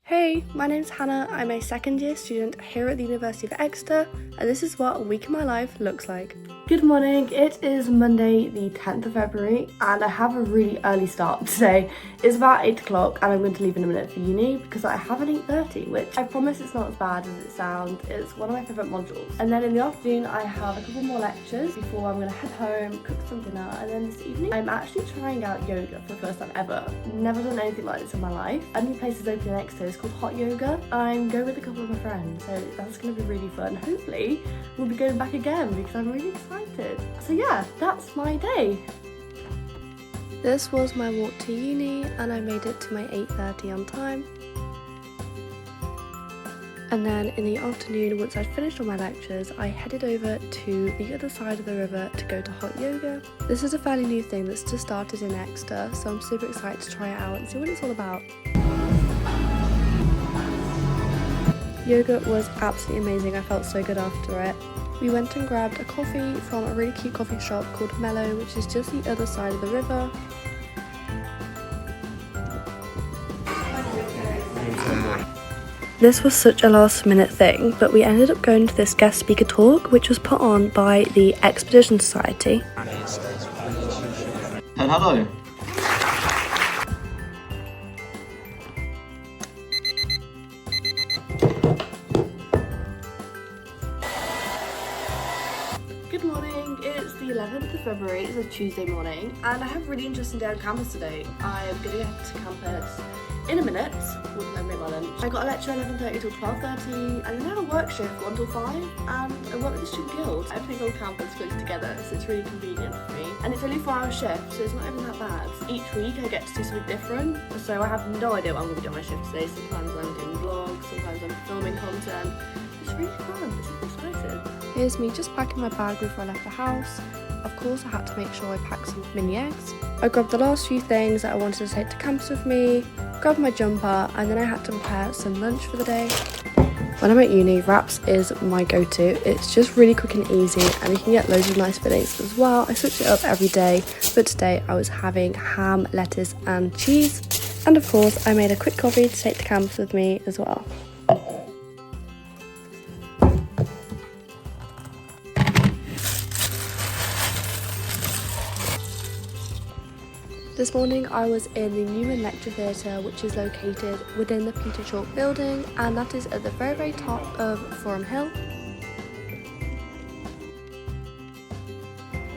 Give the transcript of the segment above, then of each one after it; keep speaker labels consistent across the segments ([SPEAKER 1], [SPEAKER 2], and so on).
[SPEAKER 1] Hey, my name's Hannah. I'm a second year student here at the University of Exeter, and this is what a week in my life looks like. Good morning, it is Monday the 10th of February and I have a really early start today. It's about 8 o'clock and I'm going to leave in a minute for uni because I have an 8:30, which I promise it's not as bad as it sounds. It's one of my favourite modules. And then in the afternoon I have a couple more lectures before I'm going to head home, cook some dinner, and then this evening I'm actually trying out yoga for the first time ever. Never done anything like this in my life. A new place is opening in Exeter, it's called Hot Yoga. I'm going with a couple of my friends, so that's going to be really fun. Hopefully we'll be going back again because I'm really excited. So yeah, that's my day. This was my walk to uni and I made it to my 8:30 on time. And then in the afternoon, once I'd finished all my lectures, I headed over to the other side of the river to go to Hot Yoga. This is a fairly new thing that's just started in Exeter, so I'm super excited to try it out and see what it's all about. Yoga was absolutely amazing. I felt so good after it. We went and grabbed a coffee from a really cute coffee shop called Mellow, which is just the other side of the river. This was such a last minute thing, but we ended up going to this guest speaker talk, which was put on by the Expedition Society.
[SPEAKER 2] And hello.
[SPEAKER 1] Good morning, it's the 11th of February, it's a Tuesday morning, and I have a really interesting day on campus today. I'm going to get to campus in a minute, once I make my lunch. I got a lecture 11:30 till 12:30, and then I have a work shift 1 till 5, and I work with the student guild. Everything's on campus close together, so it's really convenient for me. And it's only a 4-hour shift, so it's not even that bad. Each week I get to do something different, so I have no idea what I'm going to be doing on my shift today. Sometimes I'm doing vlogs, sometimes I'm filming content. It's really fun, it's super exciting. Here's me just packing my bag before I left the house. Of course, I had to make sure I packed some mini eggs. I grabbed the last few things that I wanted to take to campus with me, grabbed my jumper, and then I had to prepare some lunch for the day. When I'm at uni, wraps is my go-to. It's just really quick and easy, and you can get loads of nice fillings as well. I switch it up every day, but today I was having ham, lettuce, and cheese. And of course, I made a quick coffee to take to campus with me as well. This morning I was in the Newman Lecture Theatre, which is located within the Peter Chalk building, and that is at the very top of Forum Hill.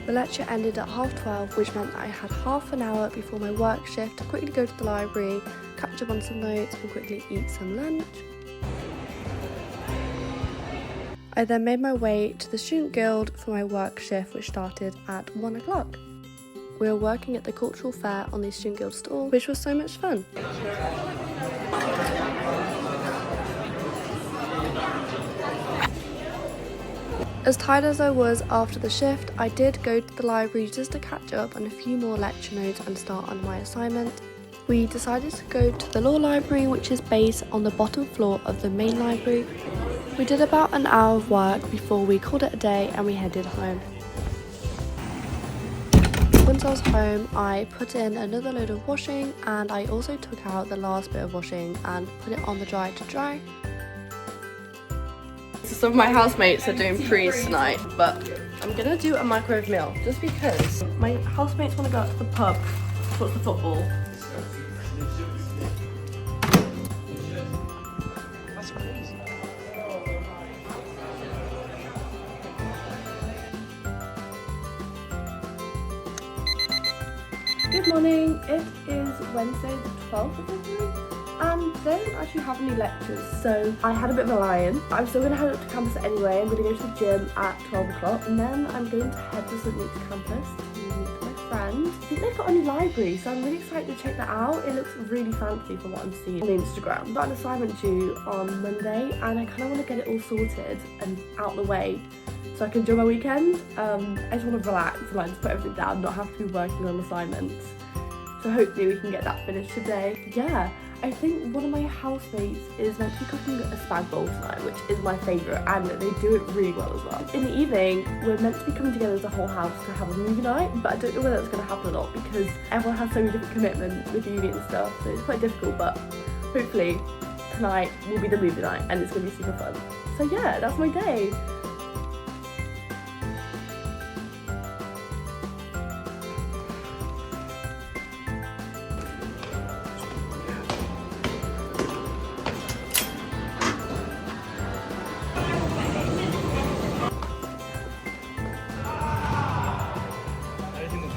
[SPEAKER 1] The lecture ended at 12:30, which meant that I had half an hour before my work shift to quickly go to the library, catch up on some notes and quickly eat some lunch. I then made my way to the Student Guild for my work shift, which started at 1 o'clock. We were working at the cultural fair on the Student Guild stall, which was so much fun. As tired as I was after the shift, I did go to the library just to catch up on a few more lecture notes and start on my assignment. We decided to go to the law library, which is based on the bottom floor of the main library. We did about an hour of work before we called it a day and we headed home. Once I was home, I put in another load of washing, and I also took out the last bit of washing and put it on the dryer to dry. So some of my housemates are doing prees tonight, but I'm gonna do a microwave meal just because my housemates want to go out to the pub to watch the football. That's crazy. Good morning, it is Wednesday the 12th of February and today I don't actually have any lectures, so I had a bit of a lie-in. I'm still going to head up to campus anyway. I'm going to go to the gym at 12 o'clock and then I'm going to head to St Luke's campus to meet my friend. I think they've got a new library, so I'm really excited to check that out. It looks really fancy from what I'm seeing on Instagram. I've got an assignment due on Monday and I kind of want to get it all sorted and out the way so I can enjoy my weekend. I just want to relax and like just put everything down, not have to be working on assignments. So hopefully we can get that finished today. Yeah, I think one of my housemates is meant to be cooking a spag bowl tonight, which is my favourite, and they do it really well as well. In the evening, we're meant to be coming together as a whole house to have a movie night, but I don't know whether that's going to happen or not because everyone has so many different commitments with uni and stuff, so it's quite difficult, but hopefully tonight will be the movie night and it's going to be super fun. So yeah, that's my day.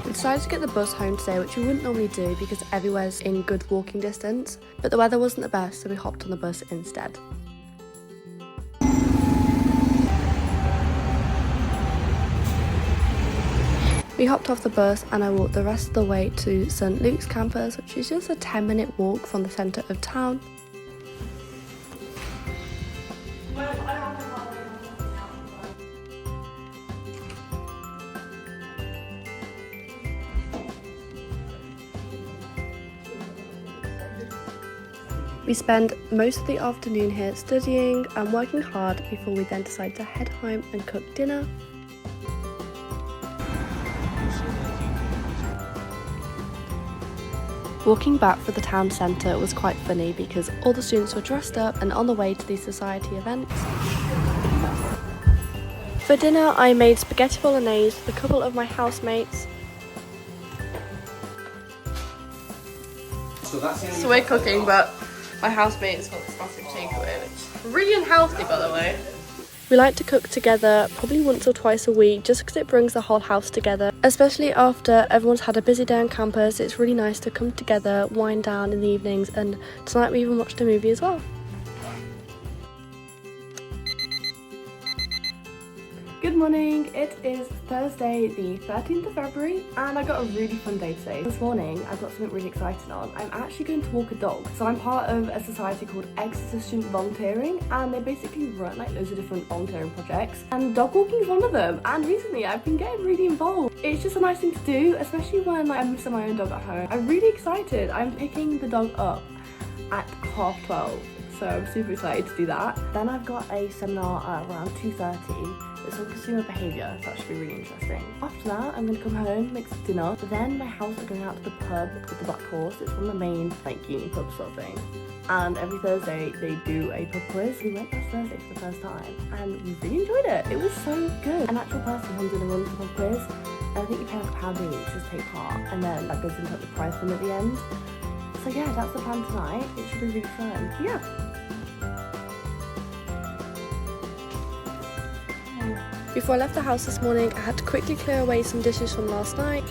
[SPEAKER 1] We decided to get the bus home today, which we wouldn't normally do because everywhere's in good walking distance, but the weather wasn't the best, so we hopped on the bus instead. We hopped off the bus and I walked the rest of the way to St Luke's campus, which is just a 10-minute walk from the centre of town. We spent most of the afternoon here studying and working hard before we then decided to head home and cook dinner. Walking back for the town centre was quite funny because all the students were dressed up and on the way to these society events. For dinner I made spaghetti bolognese with a couple of my housemates. So we're cooking, but my housemate's got this massive takeaway, which is really unhealthy by the way. We like to cook together probably once or twice a week just because it brings the whole house together. Especially after everyone's had a busy day on campus, it's really nice to come together, wind down in the evenings, and tonight we even watched a movie as well. Good morning, it is Thursday the 13th of February and I got a really fun day today. This morning I've got something really exciting on. I'm actually going to walk a dog. So I'm part of a society called Exeter Student Volunteering and they basically run like loads of different volunteering projects and dog walking is one of them, and recently I've been getting really involved. It's just a nice thing to do, especially when I'm missing my own dog at home. I'm really excited. I'm picking the dog up at 12:30. So I'm super excited to do that. Then I've got a seminar at around 2:30. It's on consumer behaviour, so that should be really interesting. After that, I'm going to come home, make some dinner. Then my house are going out to the pub with the Black Horse. It's one of the main like uni pub sort of thing. And every Thursday they do a pub quiz. We went last Thursday for the first time and we really enjoyed it. It was so good. An actual person comes in and runs the pub quiz. And I think you pay like £1 each just take part, and then that goes into like the prize fund at the end. So yeah, that's the plan tonight. It should be really fun. Yeah. Before I left the house this morning, I had to quickly clear away some dishes from last night.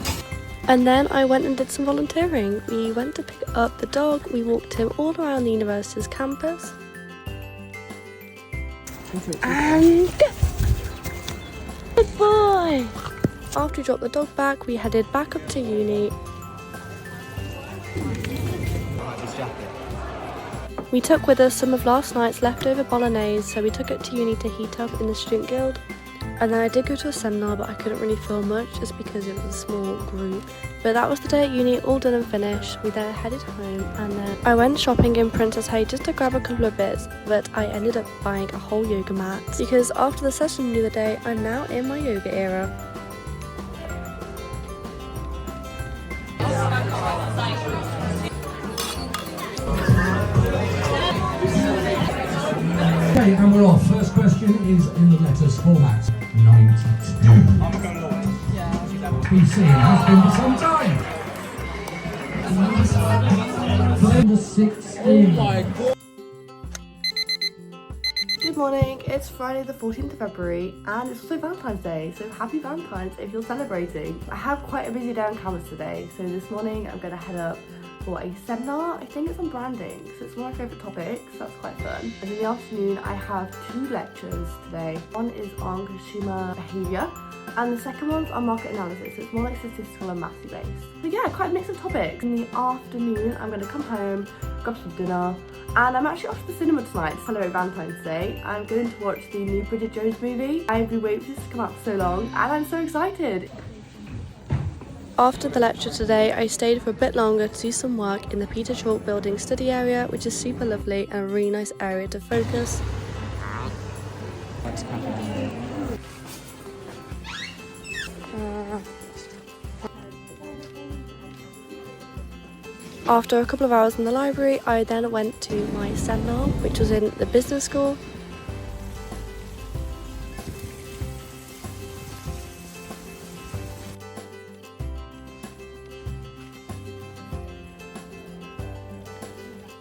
[SPEAKER 1] And then I went and did some volunteering. We went to pick up the dog, we walked him all around the university's campus. And good boy! After we dropped the dog back, we headed back up to uni. We took with us some of last night's leftover bolognese, so we took it to uni to heat up in the student guild. And then I did go to a seminar, but I couldn't really film much just because it was a small group. But that was the day at uni, all done and finished. We then headed home and then I went shopping in Princess Hay just to grab a couple of bits, but I ended up buying a whole yoga mat because after the session the other day, I'm now in my yoga era.
[SPEAKER 2] Okay, and we're off. First question is in the letters format. 92. BC has been for some time. Number 16. Oh my God.
[SPEAKER 1] Good morning, it's Friday the 14th of February and it's also Valentine's Day, so happy Valentine's if you're celebrating. I have quite a busy day on campus today, so this morning I'm going to head up for a seminar. I think it's on branding, so it's one of my favourite topics, so that's quite fun. And in the afternoon I have 2 lectures today. One is on consumer behaviour and the second one's on market analysis, so it's more like statistical and mathsy based. So yeah, quite a mix of topics. In the afternoon I'm going to come home, grab some dinner, and I'm actually off to the cinema tonight to celebrate Valentine's Day. I'm going to watch the new Bridget Jones movie. I've been waiting for this to come out for so long and I'm so excited. After the lecture today, I stayed for a bit longer to do some work in the Peter Chalk Building study area, which is super lovely and a really nice area to focus. After a couple of hours in the library, I then went to my seminar, which was in the business school.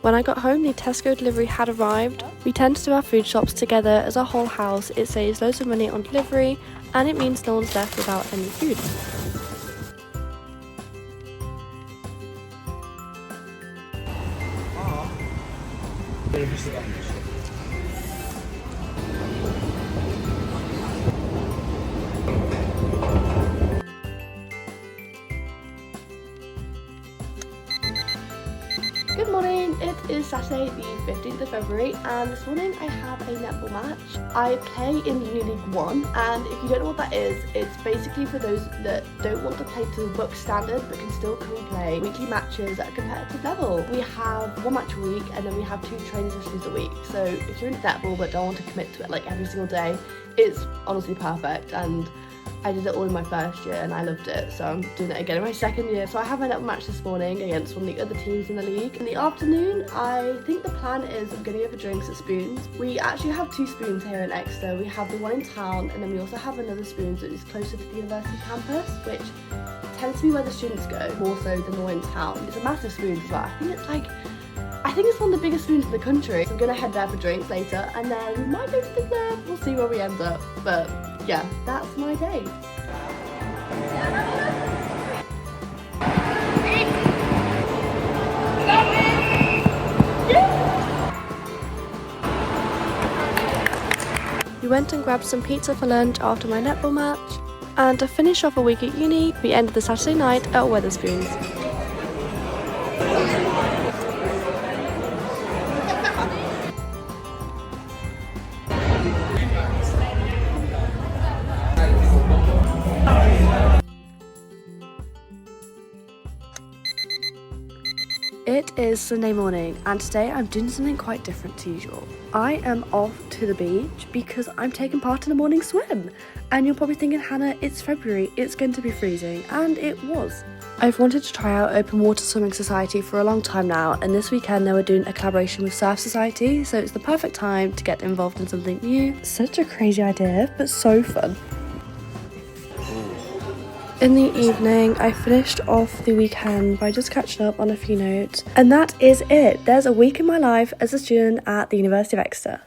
[SPEAKER 1] When I got home, the Tesco delivery had arrived. We tend to do our food shops together as a whole house. It saves loads of money on delivery and it means no one's left without any food. Good morning, it is Saturday the 15th of February and this morning I have a netball match. I play in Uni League 1 and if you don't know what that is, it's basically for those that don't want to play to the book standard but can still come and play weekly matches at a competitive level. We have one match a week and then we have 2 training sessions a week, so if you're into netball but don't want to commit to it like every single day, it's honestly perfect and I did it all in my first year and I loved it, so I'm doing it again in my second year. So I have my netball match this morning against one of the other teams in the league. In the afternoon, I think the plan is I'm going to go for drinks at Spoons. We actually have 2 Spoons here in Exeter. We have the one in town and then we also have another Spoons that is closer to the university campus, which tends to be where the students go, more so than the one in town. It's a massive Spoons as well. I think it's one of the biggest Spoons in the country. So I'm going to head there for drinks later and then we might go to the club. We'll see where we end up, but yeah, that's my day. We went and grabbed some pizza for lunch after my netball match, and to finish off a week at uni, we ended the Saturday night at Wetherspoons. It is Sunday morning and today I'm doing something quite different to usual. I am off to the beach because I'm taking part in a morning swim. And you're probably thinking, Hannah, it's February, it's going to be freezing, and it was. I've wanted to try out Open Water Swimming Society for a long time now, and this weekend they were doing a collaboration with Surf Society, so it's the perfect time to get involved in something new. Such a crazy idea, but so fun. In the evening, I finished off the weekend by just catching up on a few notes, and that is it. There's a week in my life as a student at the University of Exeter.